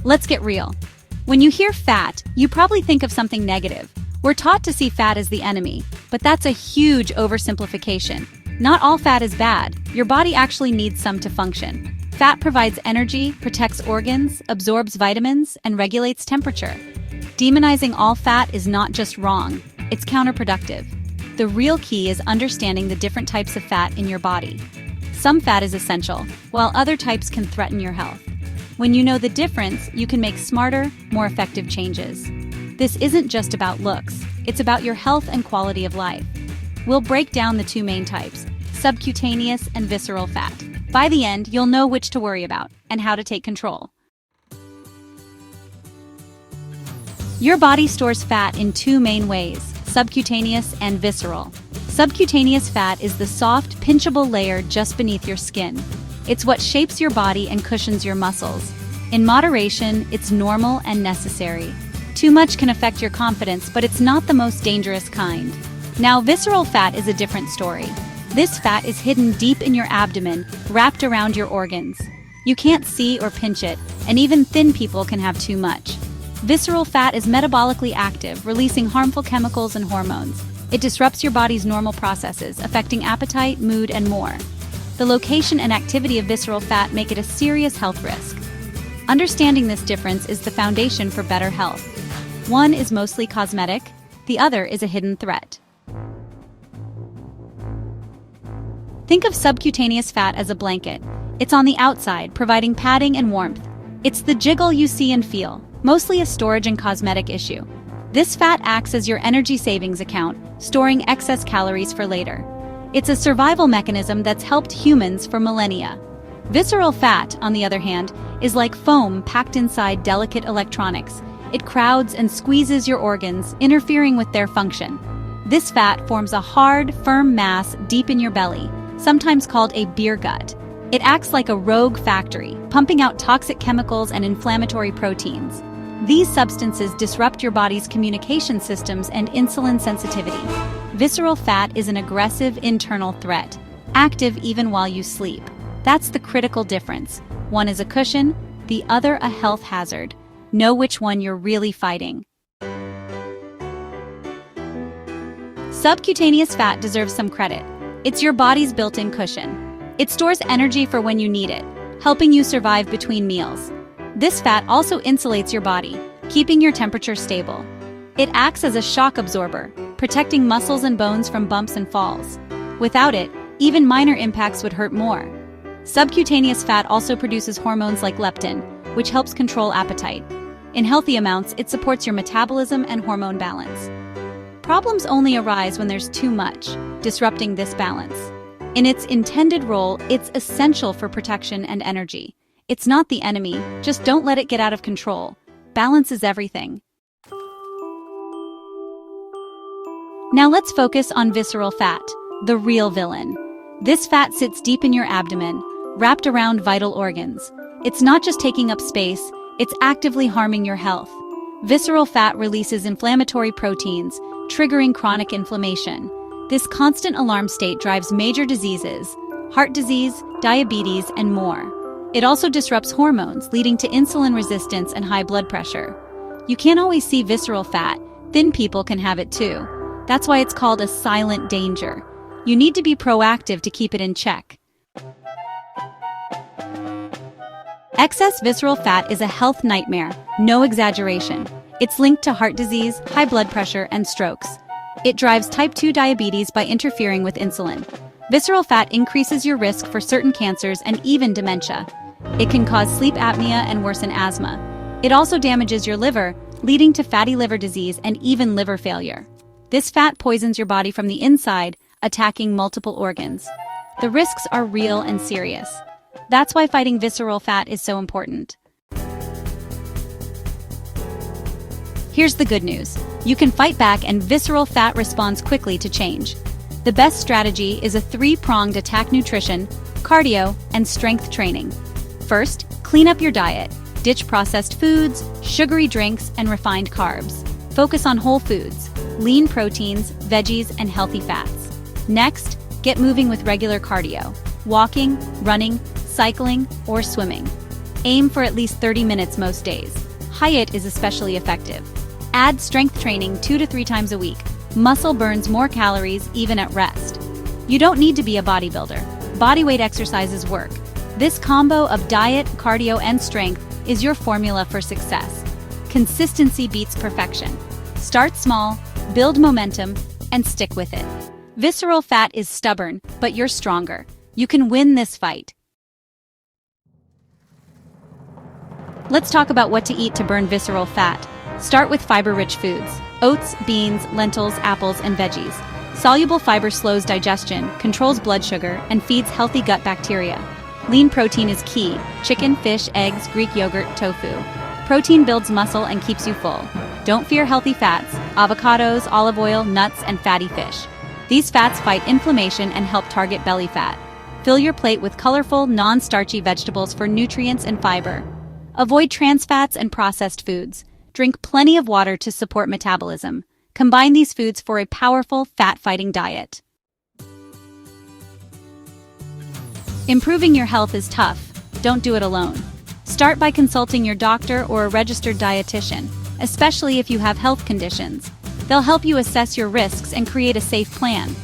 Let's get real. When you hear fat, you probably think of something negative. We're taught to see fat as the enemy, but that's a huge oversimplification. Not all fat is bad. Your body actually needs some to function. Fat provides energy, protects organs, absorbs vitamins, and regulates temperature. Demonizing all fat is not just wrong, it's counterproductive. The real key is understanding the different types of fat in your body. Some fat is essential, while other types can threaten your health. When you know the difference, you can make smarter, more effective changes. This isn't just about looks, it's about your health and quality of life. We'll break down the two main types, subcutaneous and visceral fat. By the end, you'll know which to worry about and how to take control. Your body stores fat in two main ways, subcutaneous and visceral. Subcutaneous fat is the soft, pinchable layer just beneath your skin. It's what shapes your body and cushions your muscles. In moderation, it's normal and necessary. Too much can affect your confidence, but it's not the most dangerous kind. Now, visceral fat is a different story. This fat is hidden deep in your abdomen, wrapped around your organs. You can't see or pinch it, and even thin people can have too much. Visceral fat is metabolically active, releasing harmful chemicals and hormones. It disrupts your body's normal processes, affecting appetite, mood, and more. The location and activity of visceral fat make it a serious health risk. Understanding this difference is the foundation for better health. One is mostly cosmetic, the other is a hidden threat. Think of subcutaneous fat as a blanket. It's on the outside, providing padding and warmth. It's the jiggle you see and feel, mostly a storage and cosmetic issue. This fat acts as your energy savings account, storing excess calories for later. It's a survival mechanism that's helped humans for millennia. Visceral fat, on the other hand, is like foam packed inside delicate electronics. It crowds and squeezes your organs, interfering with their function. This fat forms a hard, firm mass deep in your belly, sometimes called a beer gut. It acts like a rogue factory, pumping out toxic chemicals and inflammatory proteins. These substances disrupt your body's communication systems and insulin sensitivity. Visceral fat is an aggressive internal threat, active even while you sleep. That's the critical difference. One is a cushion, the other a health hazard. Know which one you're really fighting. Subcutaneous fat deserves some credit. It's your body's built-in cushion. It stores energy for when you need it, helping you survive between meals. This fat also insulates your body, keeping your temperature stable. It acts as a shock absorber, protecting muscles and bones from bumps and falls. Without it, even minor impacts would hurt more. Subcutaneous fat also produces hormones like leptin, which helps control appetite. In healthy amounts, it supports your metabolism and hormone balance. Problems only arise when there's too much, disrupting this balance. In its intended role, it's essential for protection and energy. It's not the enemy, just don't let it get out of control. Balance is everything. Now let's focus on visceral fat, the real villain. This fat sits deep in your abdomen, wrapped around vital organs. It's not just taking up space, it's actively harming your health. Visceral fat releases inflammatory proteins, triggering chronic inflammation. This constant alarm state drives major diseases, heart disease, diabetes, and more. It also disrupts hormones, leading to insulin resistance and high blood pressure. You can't always see visceral fat. Thin people can have it too. That's why it's called a silent danger. You need to be proactive to keep it in check. Excess visceral fat is a health nightmare, no exaggeration. It's linked to heart disease, high blood pressure, and strokes. It drives type 2 diabetes by interfering with insulin. Visceral fat increases your risk for certain cancers and even dementia. It can cause sleep apnea and worsen asthma. It also damages your liver, leading to fatty liver disease and even liver failure. This fat poisons your body from the inside, attacking multiple organs. The risks are real and serious. That's why fighting visceral fat is so important. Here's the good news. You can fight back and visceral fat responds quickly to change. The best strategy is a three-pronged attack: nutrition, cardio, and strength training. First, clean up your diet. Ditch processed foods, sugary drinks, and refined carbs. Focus on whole foods, lean proteins, veggies, and healthy fats. Next, get moving with regular cardio. Walking, running, cycling, or swimming. Aim for at least 30 minutes most days. HIIT is especially effective. Add strength training 2 to 3 times a week. Muscle burns more calories even at rest. You don't need to be a bodybuilder. Bodyweight exercises work. This combo of diet, cardio, and strength is your formula for success. Consistency beats perfection. Start small, build momentum, and stick with it. Visceral fat is stubborn, but you're stronger. You can win this fight. Let's talk about what to eat to burn visceral fat. Start with fiber-rich foods: oats, beans, lentils, apples, and veggies. Soluble fiber slows digestion, controls blood sugar, and feeds healthy gut bacteria. Lean protein is key: chicken, fish, eggs, Greek yogurt, tofu. Protein builds muscle and keeps you full. Don't fear healthy fats: avocados, olive oil, nuts, and fatty fish. These fats fight inflammation and help target belly fat. Fill your plate with colorful, non-starchy vegetables for nutrients and fiber. Avoid trans fats and processed foods. Drink plenty of water to support metabolism. Combine these foods for a powerful, fat-fighting diet. Improving your health is tough. Don't do it alone. Start by consulting your doctor or a registered dietitian, especially if you have health conditions. They'll help you assess your risks and create a safe plan.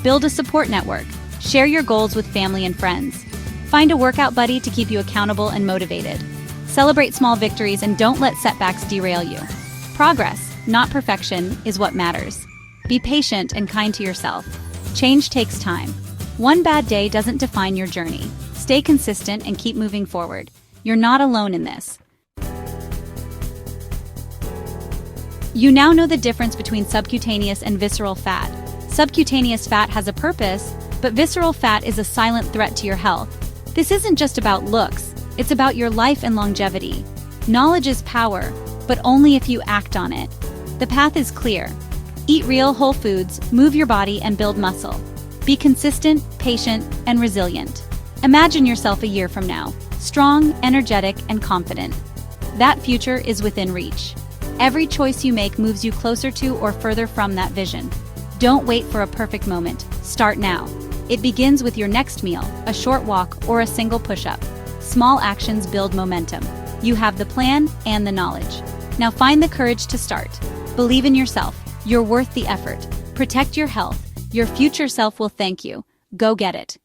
Build a support network. Share your goals with family and friends. Find a workout buddy to keep you accountable and motivated. Celebrate small victories and don't let setbacks derail you. Progress, not perfection, is what matters. Be patient and kind to yourself. Change takes time. One bad day doesn't define your journey. Stay consistent and keep moving forward. You're not alone in this. You now know the difference between subcutaneous and visceral fat. Subcutaneous fat has a purpose, but visceral fat is a silent threat to your health. This isn't just about looks, it's about your life and longevity. Knowledge is power, but only if you act on it. The path is clear. Eat real, whole foods, move your body, and build muscle. Be consistent, patient, and resilient. Imagine yourself a year from now, strong, energetic, and confident. That future is within reach. Every choice you make moves you closer to or further from that vision. Don't wait for a perfect moment. Start now. It begins with your next meal, a short walk, or a single push-up. Small actions build momentum. You have the plan and the knowledge. Now find the courage to start. Believe in yourself. You're worth the effort. Protect your health. Your future self will thank you. Go get it.